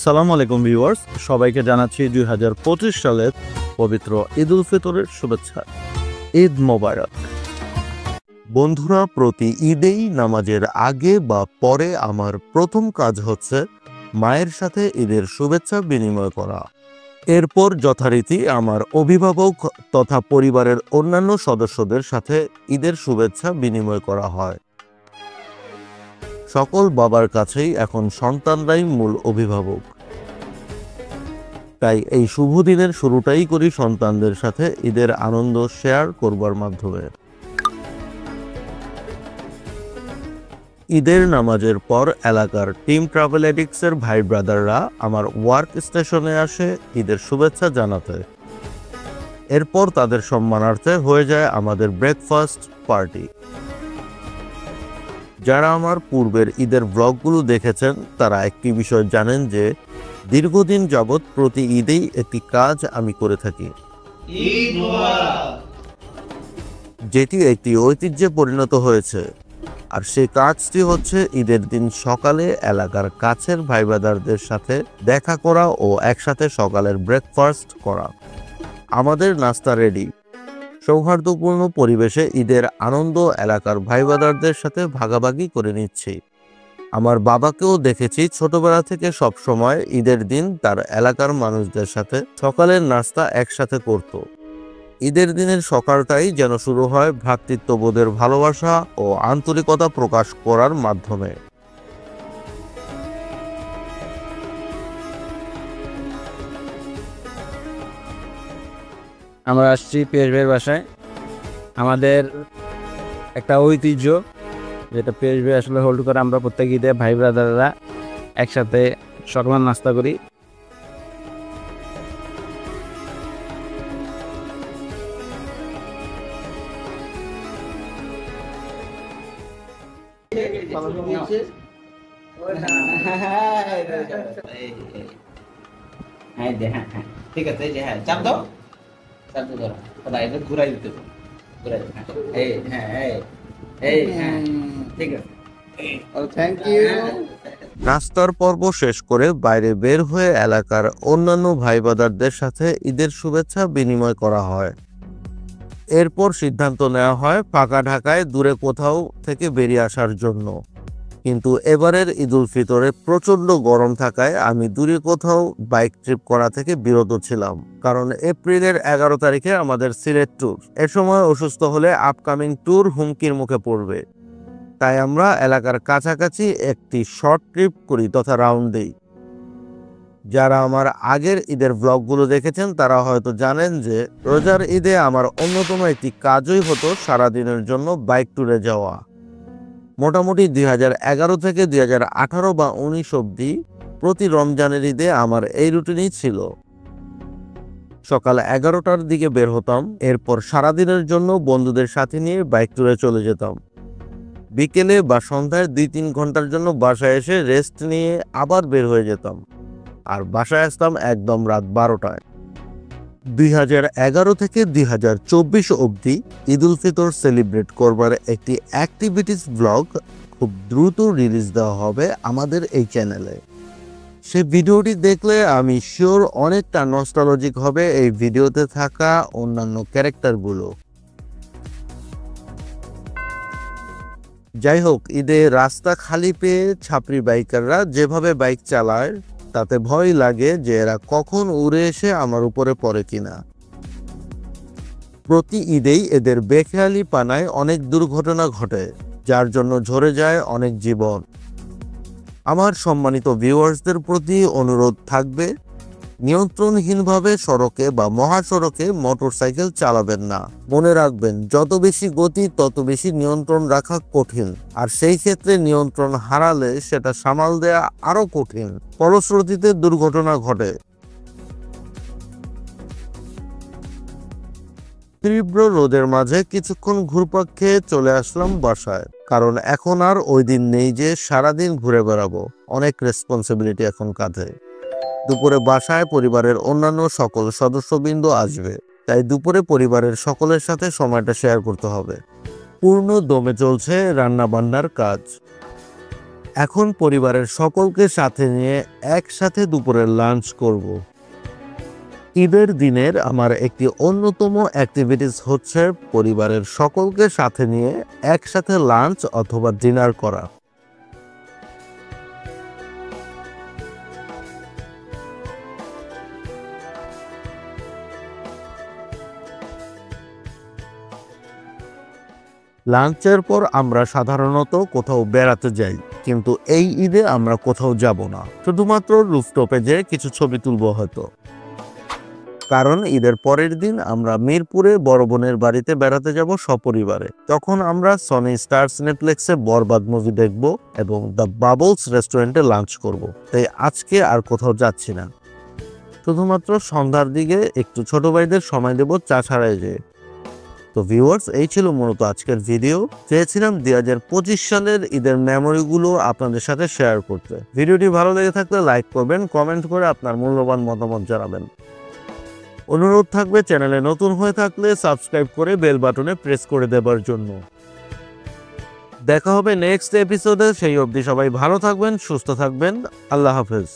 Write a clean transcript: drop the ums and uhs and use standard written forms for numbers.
আসসালামু আলাইকুম ভিউয়ার্স, সবাইকে জানাচ্ছি 2025 সালের পবিত্র ঈদ উল ফিতরের শুভেচ্ছা। ঈদ মোবারক। বন্ধুরা, প্রতি ঈদেই নামাজের আগে বা পরে আমার প্রথম কাজ হচ্ছে মায়ের সাথে ঈদের শুভেচ্ছা বিনিময় করা। এরপর যথারীতি আমার অভিভাবক তথা পরিবারের অন্যান্য সদস্যদের সাথে ঈদের শুভেচ্ছা বিনিময় করা হয়। সকল বাবার কাছেই এখন সন্তানরাই মূল অভিভাবক, তাই এই শুভ দিনের শুরুটাই করি সন্তানদের সাথে ঈদের আনন্দ শেয়ার করবার মাধ্যমে। ঈদের নামাজের পর এলাকার টিম ট্রাভেল এডিক্টসের ভাই ব্রাদাররা আমার ওয়ার্ক স্টেশনে আসে ঈদের শুভেচ্ছা জানাতে। এরপর তাদের সম্মানার্থে হয়ে যায় আমাদের ব্রেকফাস্ট পার্টি। যারা আমার পূর্বের ঈদের ব্লগগুলো দেখেছেন তারা একটি বিষয় জানেন যে দীর্ঘদিন যাবৎ প্রতি ঈদেই একটি কাজ আমি করে থাকি, যেটি একটি ঐতিহ্যে পরিণত হয়েছে। আর সেই কাজটি হচ্ছে ঈদের দিন সকালে এলাকার কাছের ভাই ব্রাদারদের সাথে দেখা করা ও একসাথে সকালের ব্রেকফাস্ট করা। আমাদের নাস্তা রেডি। সৌহার্দ্যপূর্ণ পরিবেশে ঈদের আনন্দ এলাকার ভাই ব্রাদারদের সাথে ভাগাভাগি করে নিচ্ছি। আমার বাবাকেও দেখেছি ছোটবেলা থেকে সব সময় ঈদের দিন তার এলাকার মানুষদের সাথে সকালের নাস্তা একসাথে করত। ঈদের দিনের সকালটাই যেন শুরু হয় ভ্রাতৃত্ববোধের ভালোবাসা ও আন্তরিকতা প্রকাশ করার মাধ্যমে। আমরা আসছি পেশ ভাইয়ের বাসায়। আমাদের একটা ঐতিহ্য, যেটা পেশ ভাই আসলে হোল্ড করে। আমরা প্রত্যেক ঈদে ভাই ব্রাদাররা একসাথে সকালের নাস্তা করি। ঠিক আছে, হ্যাঁ চাপ দাও, চাপ দাও, এটা ঘুরাই দিতে হবে, ঘুরাই দিতে। ঠিক আছে, থ্যাংক ইউ। নাস্তার পর্ব শেষ করে বাইরে বের হয়ে এলাকার অন্যান্য ভাই ব্রাদারদের সাথে ঈদের শুভেচ্ছা বিনিময় করা হয়। এরপর সিদ্ধান্ত নেওয়া হয় ফাঁকা ঢাকায় দূরে কোথাও থেকে বেরিয়ে আসার জন্য। কিন্তু এবারের ঈদ উল ফিতরে প্রচণ্ড গরম থাকায় আমি দূরে কোথাও বাইক ট্রিপ করা থেকে বিরত ছিলাম, কারণ এপ্রিলের 11 তারিখে আমাদের সিলেট ট্যুর। এ সময় অসুস্থ হলে আপকামিং ট্যুর হুমকির মুখে পড়বে। তাই আমরা এলাকার কাছাকাছি একটি শর্ট ট্রিপ করি তথা রাউন্ড দিই। যারা আমার আগের ঈদের ব্লগগুলো দেখেছেন তারা হয়তো জানেন যে রোজার ঈদে আমার অন্যতম একটি কাজই হতো সারাদিনের জন্য বাইক ট্যুরে যাওয়া। মোটামুটি 2011 থেকে 2018 বা 19 অবধি প্রতি রমজানের ঈদে আমার এই রুটিনই ছিল। সকাল 11টার দিকে বের হতাম, এরপর সারাদিনের জন্য বন্ধুদের সাথে নিয়ে বাইক ট্যুরে চলে যেতাম। বিকেলে বা সন্ধ্যায় 2-3 ঘন্টার জন্য বাসায় এসে রেস্ট নিয়ে আবার বের হয়ে যেতাম, আর বাসায় আসতাম একদম রাত 12টায়। 2011 থেকে 2024 অবধি ঈদ উল ফিতর সেলিব্রেট করবার একটি অ্যাক্টিভিটিস ব্লগ খুব দ্রুত রিলিজ দেওয়া হবে আমাদের এই চ্যানেলে। সে ভিডিওটি দেখলে আমি শিওর অনেকটা নস্টালজিক হবে এই ভিডিওতে থাকা অন্যান্য ক্যারেক্টারগুলো। যাই হোক, ঈদে রাস্তা খালি পেয়ে ছাপরি বাইকাররা যেভাবে বাইক চালায় তাতে ভয় লাগে যে এরা কখন উড়ে এসে আমার উপরে পড়ে কিনা। প্রতি ঈদেই এদের বেখেয়ালি পানায় অনেক দুর্ঘটনা ঘটে, যার জন্য ঝরে যায় অনেক জীবন। আমার সম্মানিত ভিউয়ার্সদের প্রতি অনুরোধ থাকবে, নিয়ন্ত্রণহীনভাবে সড়কে বা মহাসড়কে মোটরসাইকেল চালাবেন না। মনে রাখবেন, যত বেশি গতি তত বেশি নিয়ন্ত্রণ রাখা কঠিন, আর সেই ক্ষেত্রে নিয়ন্ত্রণ হারালে সেটা সামাল দেয়া আরো কঠিন। ফলশ্রুতিতে দুর্ঘটনা ঘটে। তীব্র রোদের মাঝে কিছুক্ষণ ঘুরপাক খেয়ে চলে আসলাম বাসায়, কারণ এখন আর ওই দিন নেই যে সারাদিন ঘুরে বেড়াবো। অনেক রেসপন্সিবিলিটি এখন কাঁধে। দুপুরে বাসায় পরিবারের অন্যান্য সকল সদস্যবৃন্দ আসবে, তাই দুপুরে পরিবারের সকলের সাথে সময়টা শেয়ার করতে হবে। পূর্ণ দমে চলছে রান্না বান্নার কাজ। এখন পরিবারের সকলকে সাথে নিয়ে একসাথে দুপুরের লাঞ্চ করব। ঈদের দিনের আমার একটি অন্যতম অ্যাক্টিভিটিস হচ্ছে পরিবারের সকলকে সাথে নিয়ে একসাথে লাঞ্চ অথবা ডিনার করা। লাঞ্চের পর আমরা সাধারণত কোথাও বেড়াতে যাই, কিন্তু এই ঈদে আমরা কোথাও যাব না, শুধুমাত্র রুফটপে যেয়ে কিছু ছবি তুলব হয়তো। কারণ ঈদের পরের দিন আমরা মিরপুরে বড় বোনের বাড়িতে বেড়াতে যাব সপরিবারে। তখন আমরা সনি স্টারস নেটফ্লিক্সে বরবাদ মুভি দেখব এবং দ্য বাবলস রেস্টুরেন্টে লাঞ্চ করব। তাই আজকে আর কোথাও যাচ্ছি না, শুধুমাত্র সন্ধ্যার দিকে একটু ছোট ভাইদের সময় দেব চা ছাড়াই যেয়ে। তো ভিউয়ার্স, এই ছিল মূলত আজকের ভিডিও। চেয়েছিলাম 2025 সালের ঈদের মেমোরিগুলো আপনাদের সাথে শেয়ার করতে। ভিডিওটি ভালো লেগে থাকলে লাইক করবেন, কমেন্ট করে আপনার মূল্যবান মতামত জানাবেন। অনুরোধ থাকবে চ্যানেলে নতুন হয়ে থাকলে সাবস্ক্রাইব করে বেল বাটনে প্রেস করে দেবার জন্য। দেখা হবে নেক্সট এপিসোডে। সেই অবধি সবাই ভালো থাকবেন, সুস্থ থাকবেন। আল্লাহ হাফেজ।